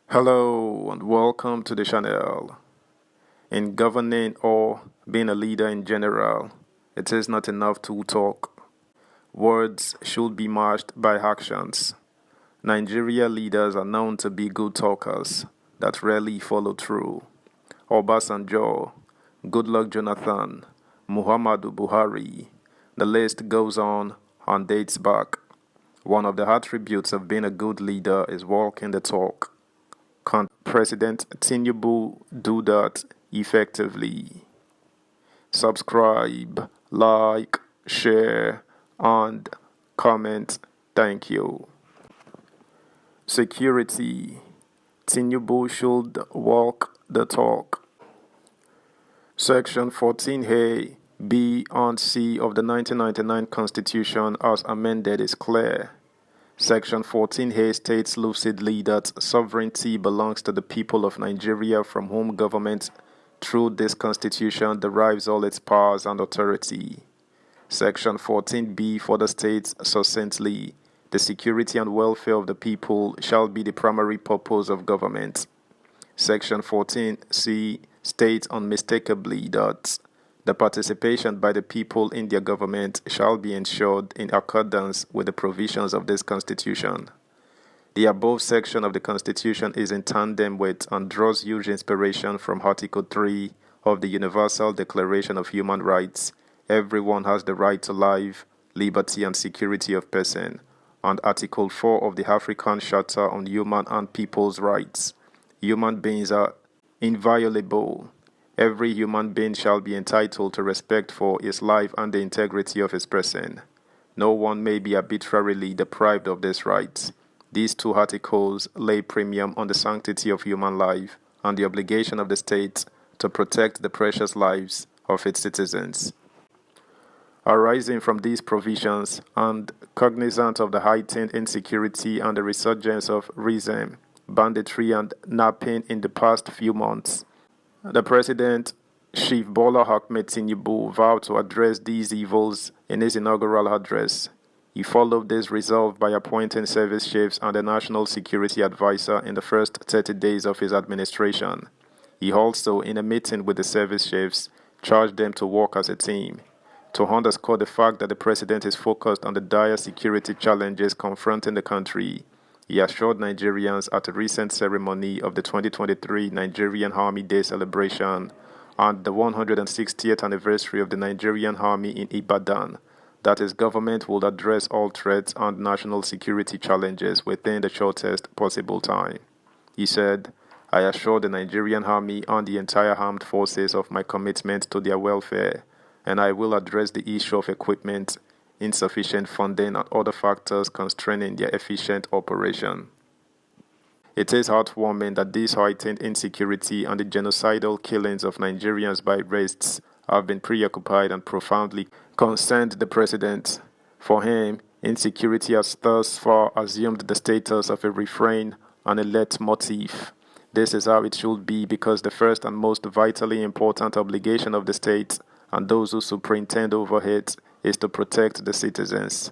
Hello and welcome to the channel. In governing or being a leader in general, it is not enough to talk. Words should be matched by actions. Nigeria leaders are known to be good talkers that rarely follow through. Obasanjo, Goodluck Jonathan, Muhammadu Buhari, the list goes on and dates back. One of the attributes of being a good leader is walking the talk. Can President Tinubu do that effectively? Subscribe, like, share, and comment. Thank you. Security. Tinubu should walk the talk. Section 14A, B, and C of the 1999 Constitution as amended is clear. Section 14A states lucidly that sovereignty belongs to the people of Nigeria, from whom government, through this constitution, derives all its powers and authority. Section 14B further states succinctly, the security and welfare of the people shall be the primary purpose of government. Section 14C states unmistakably that the participation by the people in their government shall be ensured in accordance with the provisions of this Constitution. The above section of the Constitution is in tandem with and draws huge inspiration from Article 3 of the Universal Declaration of Human Rights. Everyone has the right to life, liberty, and security of person, and Article 4 of the African Charter on Human and People's Rights. Human beings are inviolable. Every human being shall be entitled to respect for his life and the integrity of his person. No one may be arbitrarily deprived of this right. These two articles lay premium on the sanctity of human life and the obligation of the state to protect the precious lives of its citizens. Arising from these provisions and cognizant of the heightened insecurity and the resurgence of racism, banditry, and napping in the past few months, the President, Chief Bola Ahmed Tinubu, vowed to address these evils in his inaugural address. He followed this resolve by appointing service chiefs and a national security advisor in the first 30 days of his administration. He also, in a meeting with the service chiefs, charged them to work as a team. To underscore the fact that the President is focused on the dire security challenges confronting the country, he assured Nigerians at a recent ceremony of the 2023 Nigerian Army Day celebration and the 160th anniversary of the Nigerian Army in Ibadan that his government will address all threats and national security challenges within the shortest possible time. He said, I assure the Nigerian Army and the entire armed forces of my commitment to their welfare, and I will address the issue of equipment, insufficient funding, and other factors constraining their efficient operation. It is heartwarming that this heightened insecurity and the genocidal killings of Nigerians by racists have been preoccupied and profoundly concerned the President. For him, insecurity has thus far assumed the status of a refrain and a leitmotif. This is how it should be, because the first and most vitally important obligation of the state and those who superintend over it is to protect the citizens.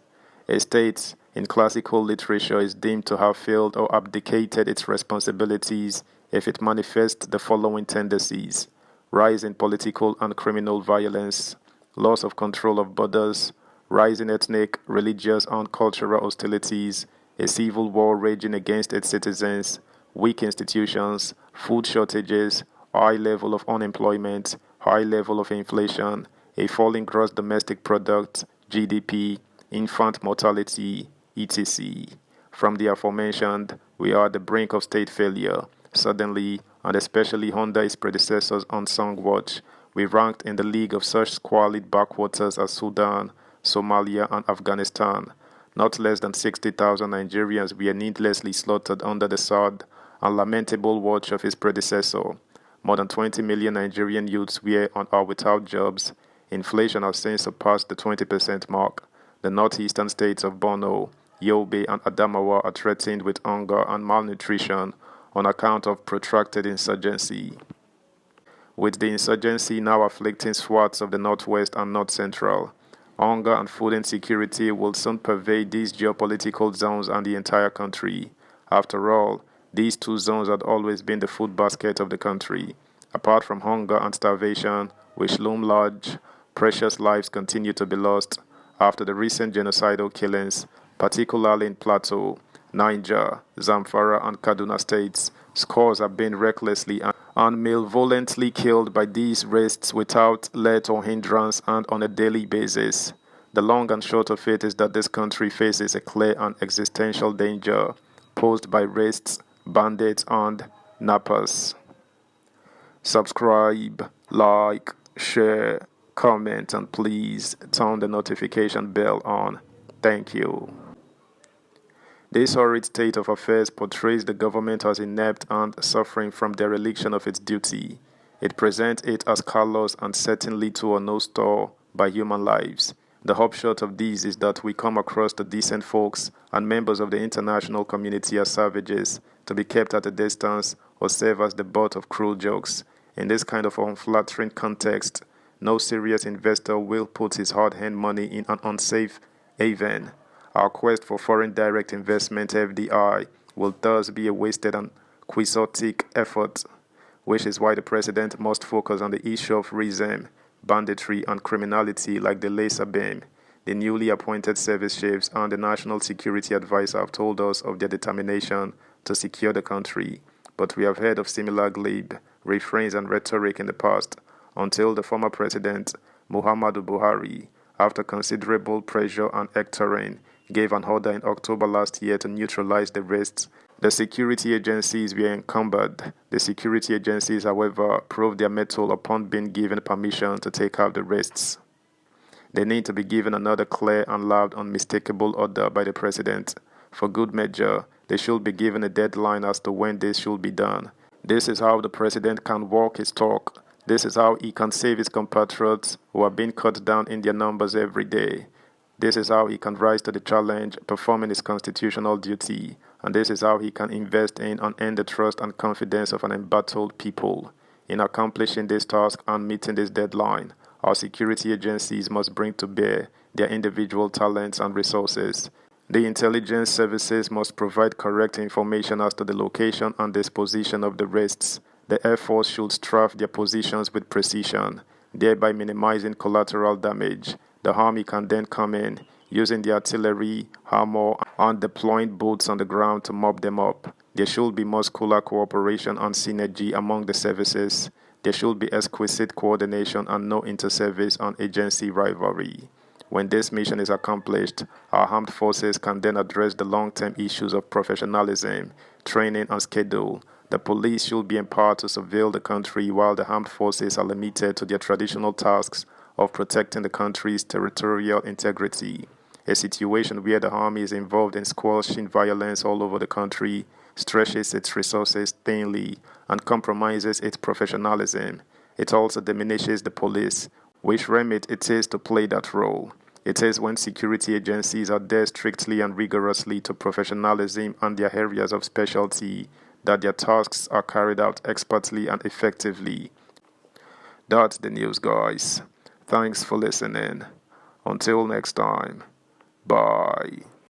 A state, in classical literature, is deemed to have failed or abdicated its responsibilities if it manifests the following tendencies: rise in political and criminal violence, loss of control of borders, rise in ethnic, religious, and cultural hostilities, a civil war raging against its citizens, weak institutions, food shortages, high level of unemployment, high level of inflation, a falling gross domestic product, GDP, infant mortality, etc. From the aforementioned, we are at the brink of state failure. Suddenly, and especially under its predecessors on Song Watch, we ranked in the league of such squalid backwaters as Sudan, Somalia, and Afghanistan. Not less than 60,000 Nigerians were needlessly slaughtered under the sad and lamentable watch of his predecessor. More than 20 million Nigerian youths were and are without jobs. Inflation has since surpassed the 20% mark. The northeastern states of Borno, Yobe, and Adamawa are threatened with hunger and malnutrition on account of protracted insurgency, with the insurgency now afflicting swaths of the northwest and north central. Hunger and food insecurity will soon pervade these geopolitical zones and the entire country. After all, These two zones had always been the food basket of the country. Apart from hunger and starvation, which loom large, precious lives continue to be lost after the recent genocidal killings, particularly in Plateau, Niger, Zamfara, and Kaduna states. Scores have been recklessly and malevolently killed by these races without let or hindrance and on a daily basis. The long and short of it is that this country faces a clear and existential danger posed by races, bandits, and nappers. Subscribe, like, share, comment, and please turn the notification bell on. Thank you. This horrid state of affairs portrays the government as inept and suffering from dereliction of its duty. It presents it as callous and setting little or no store by human lives. The upshot of this is that we come across the decent folks and members of the international community as savages, to be kept at a distance or serve as the butt of cruel jokes. In this kind of unflattering context, no serious investor will put his hard-earned money in an unsafe haven. Our quest for foreign direct investment (FDI) will thus be a wasted and quixotic effort, which is why the president must focus on the issue of racism, banditry, and criminality like the laser beam. The newly appointed service chiefs and the National Security Advisor have told us of their determination to secure the country, but we have heard of similar glib refrains and rhetoric in the past, until the former president, Muhammadu Buhari, after considerable pressure and hectoring, gave an order in October last year to neutralize the risks. The security agencies were encumbered. The security agencies, however, proved their mettle upon being given permission to take out the risks. They need to be given another clear and loud, unmistakable order by the president. For good measure, they should be given a deadline as to when this should be done. This is how the president can walk his talk. This is how he can save his compatriots who are being cut down in their numbers every day. This is how he can rise to the challenge, performing his constitutional duty, and this is how he can invest in and earn the trust and confidence of an embattled people. In accomplishing this task and meeting this deadline, our security agencies must bring to bear their individual talents and resources. The intelligence services must provide correct information as to the location and disposition of the risks. The Air Force should strafe their positions with precision, thereby minimizing collateral damage. The Army can then come in, using the artillery, armor, and deploying boots on the ground to mop them up. There should be muscular cooperation and synergy among the services. There should be exquisite coordination and no inter-service and agency rivalry. When this mission is accomplished, our armed forces can then address the long-term issues of professionalism, training, and schedule. The police should be empowered to surveil the country while the armed forces are limited to their traditional tasks of protecting the country's territorial integrity. A situation where the army is involved in squashing violence all over the country stretches its resources thinly and compromises its professionalism. It also diminishes the police, which remit it is to play that role. It is when security agencies adhere strictly and rigorously to professionalism and their areas of specialty that their tasks are carried out expertly and effectively. That's the news, guys. Thanks for listening. Until next time. Bye.